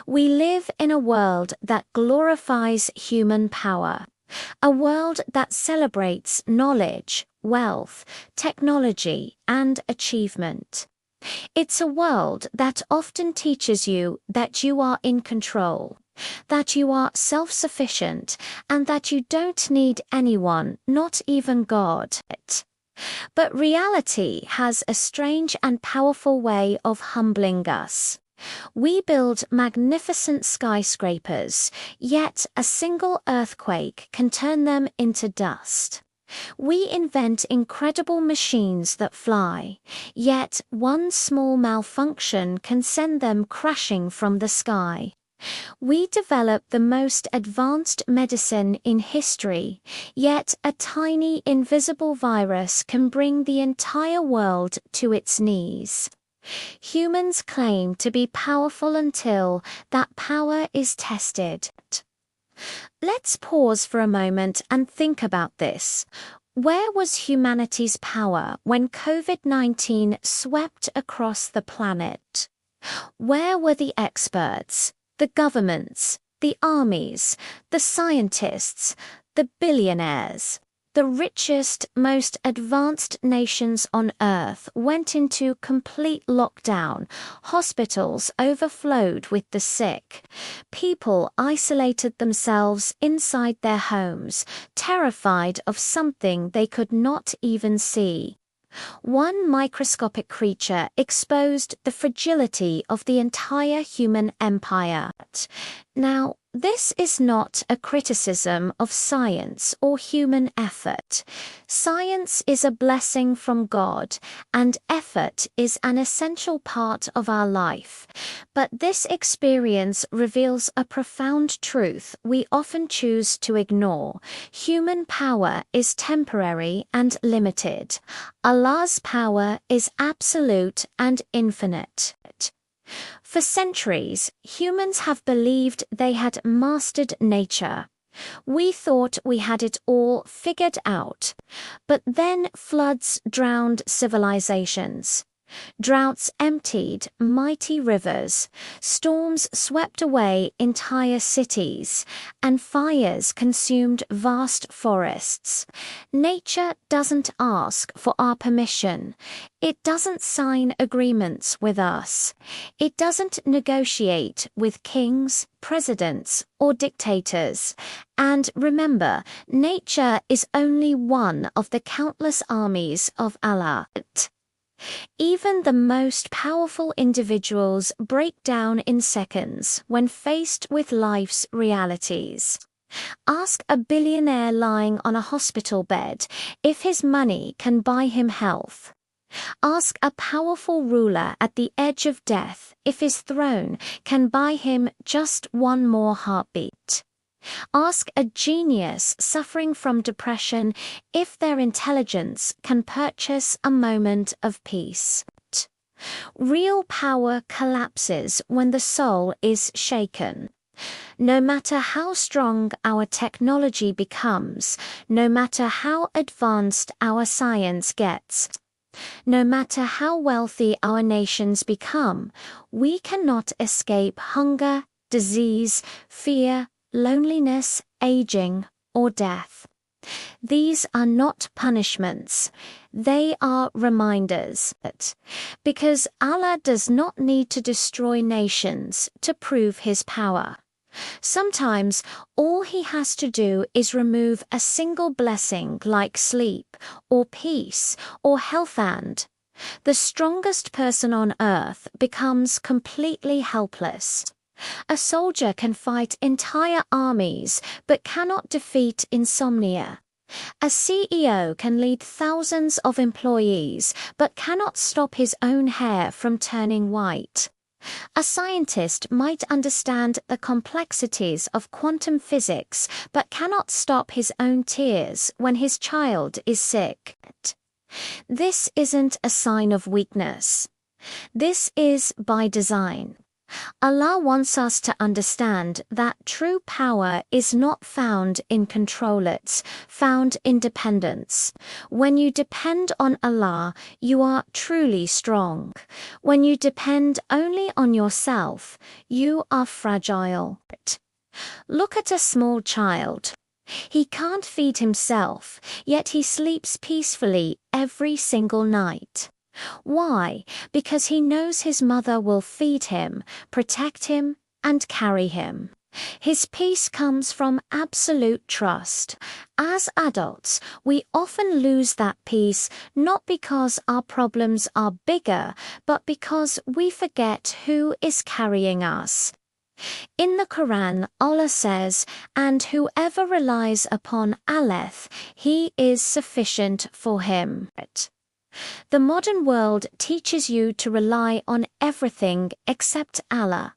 We live in a world that glorifies human power, a world that celebrates knowledge, wealth, technology, and achievement. It's a world that often teaches you that you are in control, that you are self-sufficient, and that you don't need anyone, not even God. But reality has a strange and powerful way of humbling us. We build magnificent skyscrapers, yet a single earthquake can turn them into dust. We invent incredible machines that fly, yet one small malfunction can send them crashing from the sky. We develop the most advanced medicine in history, yet a tiny invisible virus can bring the entire world to its knees. Humans claim to be powerful until that power is tested. Let's pause for a moment and think about this. Where was humanity's power when COVID-19 swept across the planet? Where were the experts, the governments, the armies, the scientists, the billionaires? The richest, most advanced nations on Earth went into complete lockdown. Hospitals overflowed with the sick. People isolated themselves inside their homes, terrified of something they could not even see. One microscopic creature exposed the fragility of the entire human empire. Now, this is not a criticism of science or human effort. Science is a blessing from God, and effort is an essential part of our life. But this experience reveals a profound truth we often choose to ignore. Human power is temporary and limited. Allah's power is absolute and infinite. For centuries, humans have believed they had mastered nature. We thought we had it all figured out. But then floods drowned civilizations. Droughts emptied mighty rivers, storms swept away entire cities, and fires consumed vast forests. Nature doesn't ask for our permission. It doesn't sign agreements with us. It doesn't negotiate with kings, presidents, or dictators. And remember, nature is only one of the countless armies of Allah. Even the most powerful individuals break down in seconds when faced with life's realities. Ask a billionaire lying on a hospital bed if his money can buy him health. Ask a powerful ruler at the edge of death if his throne can buy him just one more heartbeat. Ask a genius suffering from depression if their intelligence can purchase a moment of peace. Real power collapses when the soul is shaken. No matter how strong our technology becomes, no matter how advanced our science gets, no matter how wealthy our nations become, we cannot escape hunger, disease, fear, loneliness, aging, or death. These are not punishments. They are reminders. Because Allah does not need to destroy nations to prove his power. Sometimes all he has to do is remove a single blessing like sleep, or peace, or health, and the strongest person on earth becomes completely helpless. A soldier can fight entire armies but cannot defeat insomnia. A CEO can lead thousands of employees but cannot stop his own hair from turning white. A scientist might understand the complexities of quantum physics but cannot stop his own tears when his child is sick. This isn't a sign of weakness. This is by design. Allah wants us to understand that true power is not found in control, it's found in dependence. When you depend on Allah, you are truly strong. When you depend only on yourself, you are fragile. Look at a small child. He can't feed himself, yet he sleeps peacefully every single night. Why? Because he knows his mother will feed him, protect him, and carry him. His peace comes from absolute trust. As adults, we often lose that peace not because our problems are bigger, but because we forget who is carrying us. In the Quran, Allah says, "And whoever relies upon Allah, He is sufficient for him." The modern world teaches you to rely on everything except Allah.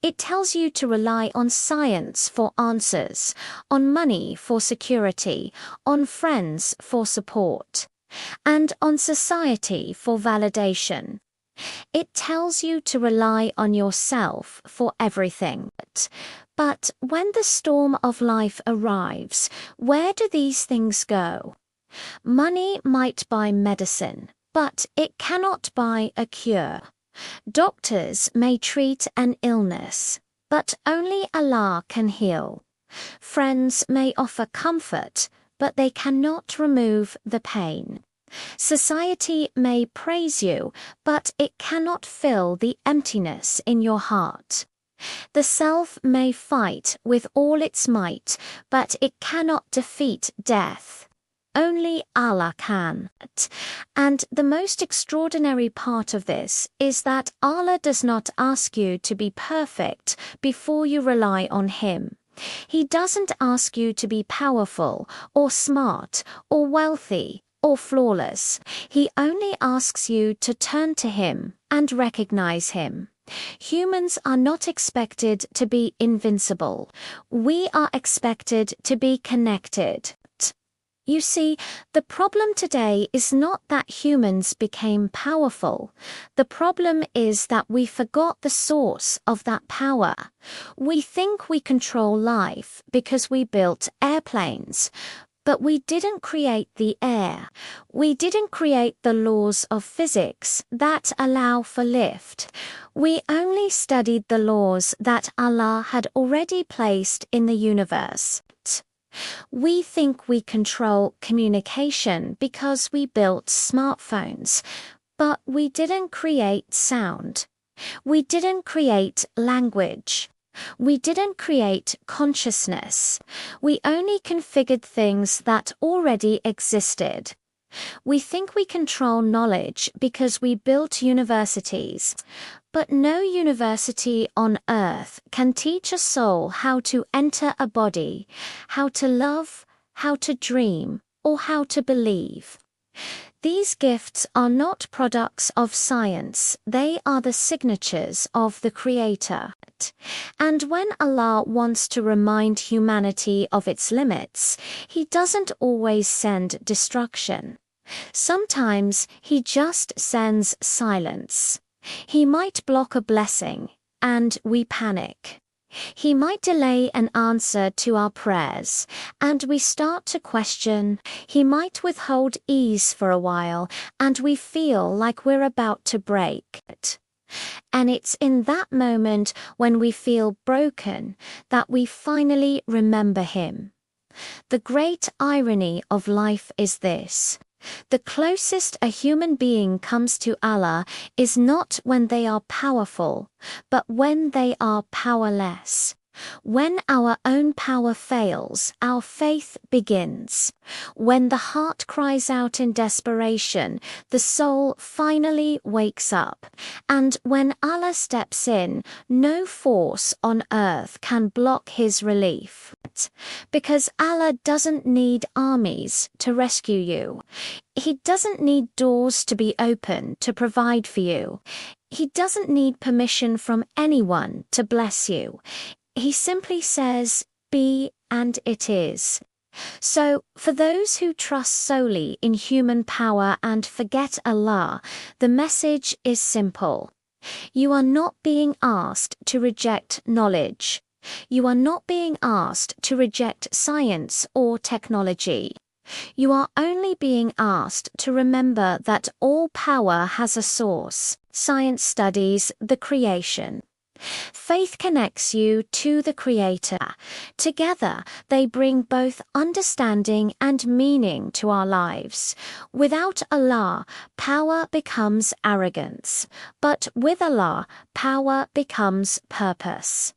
It tells you to rely on science for answers, on money for security, on friends for support, and on society for validation. It tells you to rely on yourself for everything. But when the storm of life arrives, where do these things go? Money might buy medicine, but it cannot buy a cure. Doctors may treat an illness, but only Allah can heal. Friends may offer comfort, but they cannot remove the pain. Society may praise you, but it cannot fill the emptiness in your heart. The self may fight with all its might, but it cannot defeat death. Only Allah can. And the most extraordinary part of this is that Allah does not ask you to be perfect before you rely on Him. He doesn't ask you to be powerful, or smart, or wealthy, or flawless. He only asks you to turn to Him and recognize Him. Humans are not expected to be invincible. We are expected to be connected. You see, the problem today is not that humans became powerful. The problem is that we forgot the source of that power. We think we control life because we built airplanes. But we didn't create the air. We didn't create the laws of physics that allow for lift. We only studied the laws that Allah had already placed in the universe. We think we control communication because we built smartphones, but we didn't create sound. We didn't create language. We didn't create consciousness. We only configured things that already existed. We think we control knowledge because we built universities. But no university on earth can teach a soul how to enter a body, how to love, how to dream, or how to believe. These gifts are not products of science, they are the signatures of the Creator. And when Allah wants to remind humanity of its limits, He doesn't always send destruction. Sometimes He just sends silence. He might block a blessing, and we panic. He might delay an answer to our prayers, and we start to question. He might withhold ease for a while, and we feel like we're about to break. And it's in that moment when we feel broken that we finally remember Him. The great irony of life is this. The closest a human being comes to Allah is not when they are powerful, but when they are powerless. When our own power fails, our faith begins. When the heart cries out in desperation, the soul finally wakes up. And when Allah steps in, no force on earth can block His relief. Because Allah doesn't need armies to rescue you. He doesn't need doors to be open to provide for you. He doesn't need permission from anyone to bless you. He simply says, "Be," and it is. So, for those who trust solely in human power and forget Allah, the message is simple. You are not being asked to reject knowledge. You are not being asked to reject science or technology. You are only being asked to remember that all power has a source. Science studies the creation. Faith connects you to the Creator. Together, they bring both understanding and meaning to our lives. Without Allah, power becomes arrogance. But with Allah, power becomes purpose.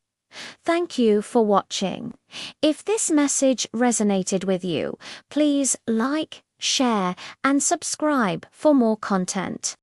Thank you for watching. If this message resonated with you, please like, share, and subscribe for more content.